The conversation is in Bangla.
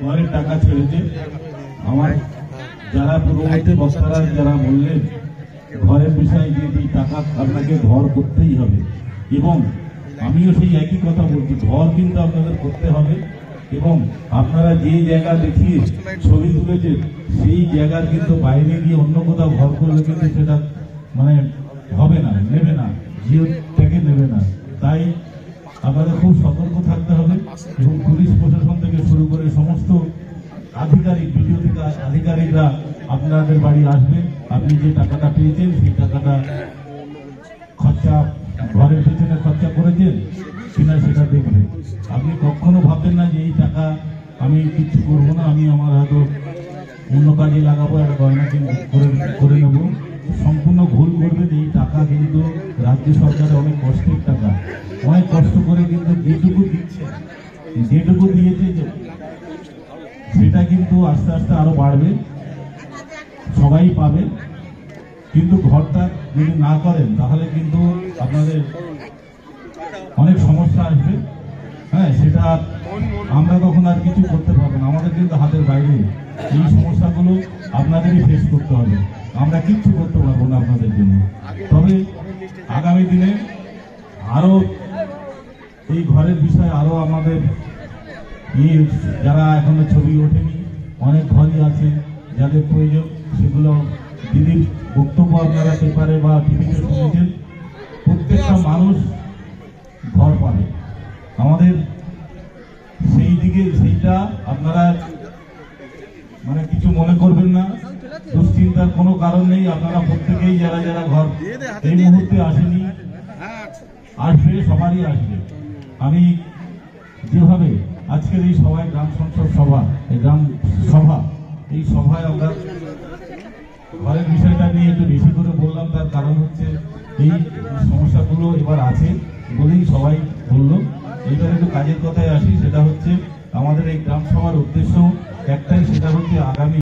ঘরের টাকা ছেড়েছে। আমার যারা পূর্ববর্তী বক্তারা যারা বললেন ঘরের বিষয়ে যে এই টাকা আপনাকে ঘর করতেই হবে, এবং আমিও সেই একই কথা বলছি, ঘর কিন্তু আপনাদের করতে হবে। এবং আপনারা যে জায়গা দেখিয়ে ছবি তুলেছেন সেই জায়গার কিন্তু বাইরে গিয়ে অন্য কোথাও ঘর করলে কিন্তু সেটা মানে হবে না, নেবে না, জিও থেকে নেবে না। তাই আপনাদের খুব সতর্ক থাকতে হবে এবং পুলিশ প্রশাসন থেকে শুরু করে সমস্ত আধিকারিক, বিডিও থেকে আধিকারিকরা আপনাদের বাড়ি আসবে। আপনি যে টাকাটা পেয়েছেন সেই টাকাটা খরচা ঘরের পেছনে খরচা করেছেন কিনা সেটা দেখবেন। আপনি কখনো ভাববেন না যে এই টাকা আমি কিছু করবো না, আমি আমার হয়তো অন্য কাজে লাগাবো, একটা গয়না করে নেব। সম্পূর্ণ ভুল করবেন। এই টাকা কিন্তু রাজ্য সরকারের অনেক কষ্টের টাকা, অনেক কষ্ট করে কিন্তু যেটুকু দিচ্ছে, যেটুকু দিয়েছে সেটা কিন্তু আস্তে আস্তে আরো বাড়বে, সবাই পাবে। কিন্তু ঘরটা যদি না করেন তাহলে কিন্তু আপনাদের অনেক সমস্যা আসবে। হ্যাঁ, সেটা আমরা তখন আর কিছু করতে পারবো না, আমাদের কিন্তু হাতের বাইরে। এই সমস্যাগুলো আপনাদেরই ফেস করতে হবে, আমরা কিচ্ছু করতে পারবো না আপনাদের জন্য। তবে আগামী দিনে আরো এই ঘরের বিষয়ে আরো আমাদের যারা এখনো ছবি ওঠেনি, অনেক ঘরই আছে যাদের প্রয়োজন, সেগুলো দিদির বক্তব্য আপনারা পেপারে বা টিভিতে শুনেছেন। প্রত্যেকটা মানুষ ঘর পাবে, আমাদের সেই দিকে সেইটা আপনারা মানে কিছু মনে করবেন না, দুশ্চিন্তার কোনো কারণ নেই। আপনারা প্রত্যেকেই যারা যারা ঘর এই মুহূর্তে আসেনি, আসবে, সবারই আসবে। আমি যেভাবে আজকের এই সভায় গ্রাম সংসদ সভা, এই গ্রাম সভা, এই সভায় আমরা ঘরের বিষয়টা নিয়ে একটু বেশি করে বললাম, তার কারণ হচ্ছে এই সমস্যাগুলো এবার আছে বলেই সবাই বলল। এইবার একটু কাজের কথায় আসি, সেটা হচ্ছে আমাদের এই গ্রাম সভার উদ্দেশ্য একটাই, সেটা হচ্ছে আগামী